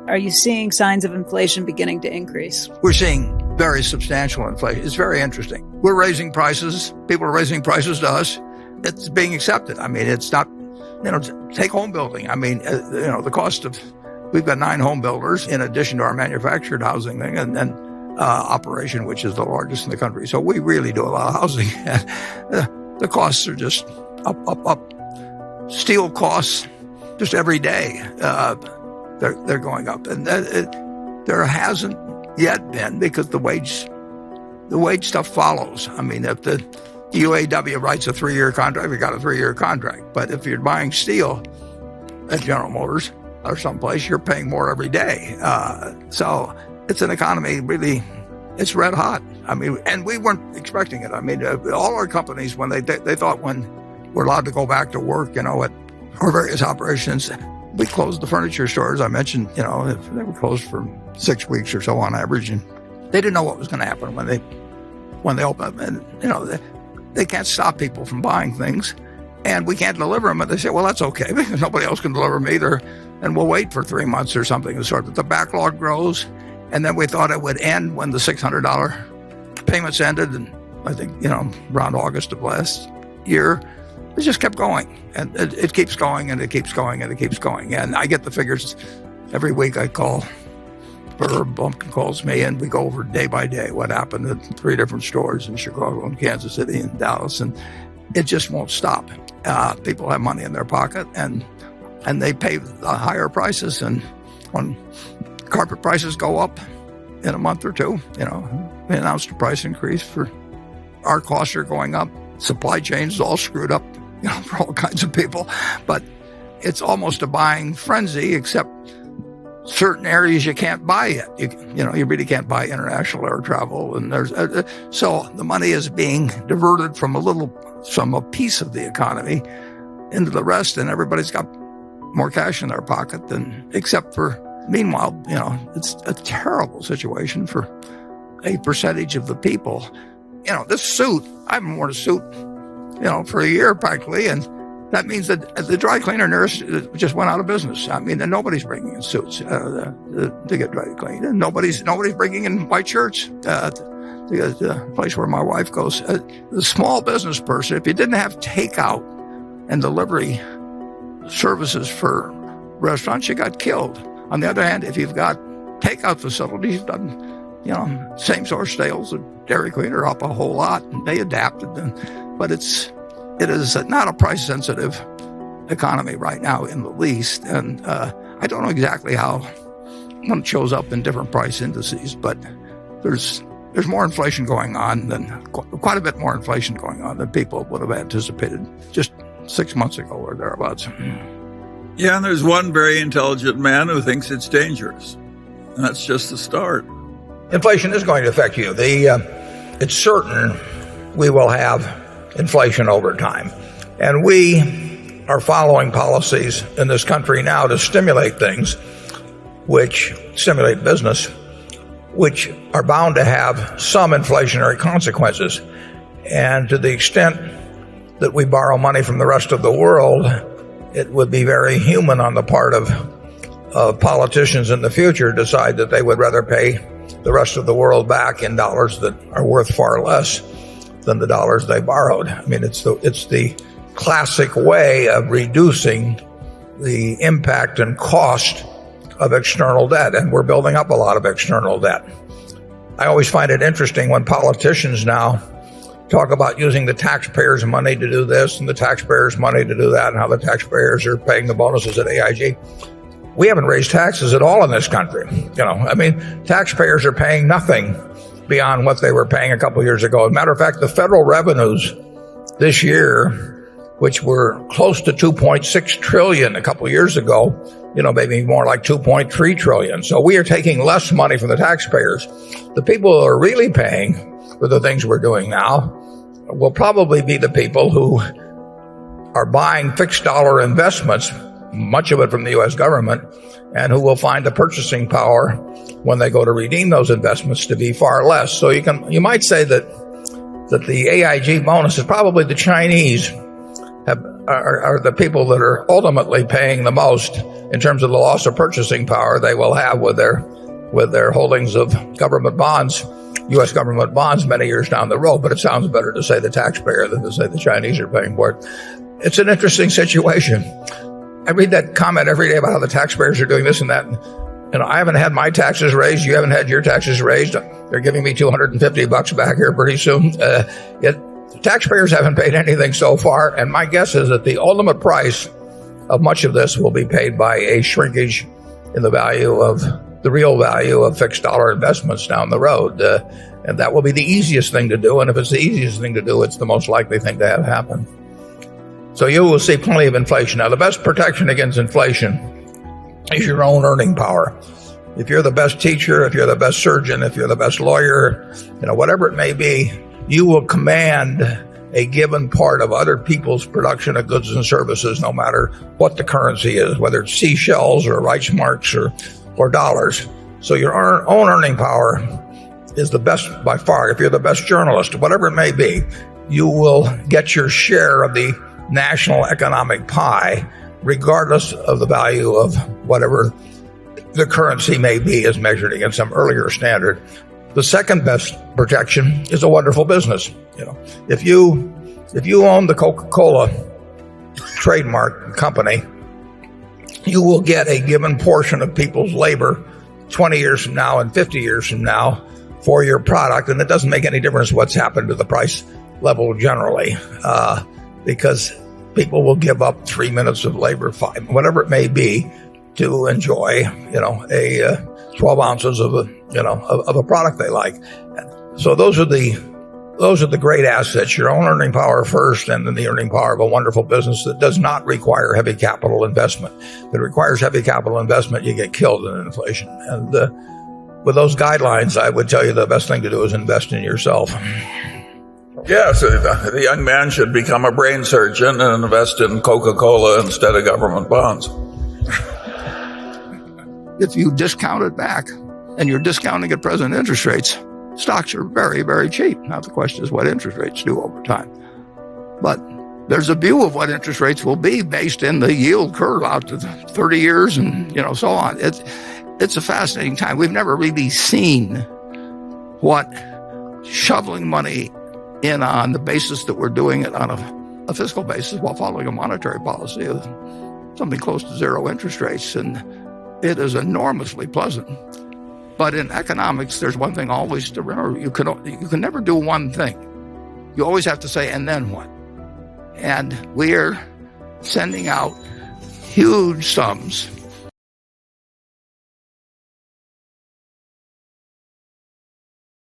Are you seeing signs of inflation beginning to increase? We're seeing very substantial inflation. It's very interesting. We're raising prices. People are raising prices to us. It's being accepted. I mean, it's not, take home building. I mean, the cost of, we've got 9 home builders in addition to our manufactured housing thing and then operation, which is the largest in the country. So we really do a lot of housing. The costs are just up. Steel costs just every day. They're going up, and there hasn't yet been, because the wage stuff follows. I mean, if the UAW writes a 3-year contract, we got a 3-year contract. But if you're buying steel at General Motors or someplace, you're paying more every day. So it's an economy really, it's red hot. I mean, and we weren't expecting it. I mean, all our companies, when they thought when we're allowed to go back to work, at our various operations, we closed the furniture stores. I mentioned, they were closed for 6 weeks or so on average, and they didn't know what was going to happen when they opened. And they can't stop people from buying things, and we can't deliver them. And they say, well, that's okay, because nobody else can deliver them either, and we'll wait for 3 months or something. But the backlog grows, and then we thought it would end when the $600 payments ended, and I think around August of last year. It just kept going, and it keeps going, and it keeps going, and it keeps going. And I get the figures every week. I call, or Bumpkin calls me, and we go over day by day what happened at 3 different stores in Chicago and Kansas City and Dallas, and it just won't stop. People have money in their pocket, and they pay the higher prices. And when carpet prices go up in a month or two, we announced a price increase for our costs are going up. Supply chains all screwed up, for all kinds of people. But it's almost a buying frenzy, except certain areas you can't buy yet. You really can't buy international air travel, and so the money is being diverted from a piece of the economy into the rest, and everybody's got more cash in their pocket meanwhile, it's a terrible situation for a percentage of the people. This suit, I haven't worn a suit, for a year practically, and that means that the dry cleaner nurse just went out of business. I mean, and nobody's bringing in suits to get dry cleaned, and nobody's bringing in white shirts. The place where my wife goes, the small business person, if you didn't have takeout and delivery services for restaurants, you got killed. On the other hand, if you've got takeout facilities, same source sales of Dairy Queen are up a whole lot, and they adapted. But it is not a price-sensitive economy right now in the least. And I don't know exactly how when it shows up in different price indices, but there's more inflation going on quite a bit more inflation going on than people would have anticipated just 6 months ago or thereabouts. Yeah, and there's one very intelligent man who thinks it's dangerous. And that's just the start. Inflation is going to affect you. It's certain we will have inflation over time. And we are following policies in this country now to stimulate things, which stimulate business, which are bound to have some inflationary consequences. And to the extent that we borrow money from the rest of the world, it would be very human on the part of politicians in the future to decide that they would rather pay the rest of the world back in dollars that are worth far less than the dollars they borrowed. I mean, it's the classic way of reducing the impact and cost of external debt, and we're building up a lot of external debt. I always find it interesting when politicians now talk about using the taxpayers' money to do this and the taxpayers' money to do that, and how the taxpayers are paying the bonuses at AIG. We haven't raised taxes at all in this country. Taxpayers are paying nothing beyond what they were paying a couple of years ago. As a matter of fact, the federal revenues this year, which were close to $2.6 trillion a couple of years ago, maybe more like $2.3 trillion. So we are taking less money from the taxpayers. The people who are really paying for the things we're doing now will probably be the people who are buying fixed dollar investments, much of it from the U.S. government, and who will find the purchasing power when they go to redeem those investments to be far less. So you might say that the AIG bonus is probably the Chinese have are the people that are ultimately paying the most in terms of the loss of purchasing power they will have with their holdings of government bonds, U.S. government bonds many years down the road. But it sounds better to say the taxpayer than to say the Chinese are paying for it. It's an interesting situation. I read that comment every day about how the taxpayers are doing this and that. I haven't had my taxes raised. You haven't had your taxes raised. They're giving me $250 back here pretty soon. Taxpayers haven't paid anything so far, and my guess is that the ultimate price of much of this will be paid by a shrinkage in the real value of fixed dollar investments down the road. And that will be the easiest thing to do. And if it's the easiest thing to do, it's the most likely thing to have happen. So you will see plenty of inflation. Now, the best protection against inflation is your own earning power. If you're the best teacher, if you're the best surgeon, if you're the best lawyer, whatever it may be, you will command a given part of other people's production of goods and services, no matter what the currency is, whether it's seashells or Reichsmarks or dollars. So your own earning power is the best by far. If you're the best journalist, whatever it may be, you will get your share of the national economic pie, regardless of the value of whatever the currency may be as measured against some earlier standard. The second best protection is a wonderful business. If you own the Coca-Cola trademark company, you will get a given portion of people's labor 20 years from now and 50 years from now for your product, and it doesn't make any difference what's happened to the price level generally, because people will give up 3 minutes of labor, 5, whatever it may be, to enjoy, 12 ounces of a product they like. So those are the great assets, your own earning power first, and then the earning power of a wonderful business that does not require heavy capital investment. If it requires heavy capital investment, you get killed in inflation. And with those guidelines, I would tell you the best thing to do is invest in yourself. Yes, the young man should become a brain surgeon and invest in Coca-Cola instead of government bonds. If you discount it back, and you're discounting at present interest rates, stocks are very, very cheap. Now the question is what interest rates do over time. But there's a view of what interest rates will be based in the yield curve out to 30 years and so on. It's a fascinating time. We've never really seen what shoveling money in on the basis that we're doing it on a fiscal basis while following a monetary policy of something close to zero interest rates. And it is enormously pleasant. But in economics, there's one thing always to remember. You can never do one thing. You always have to say, and then what? And we're sending out huge sums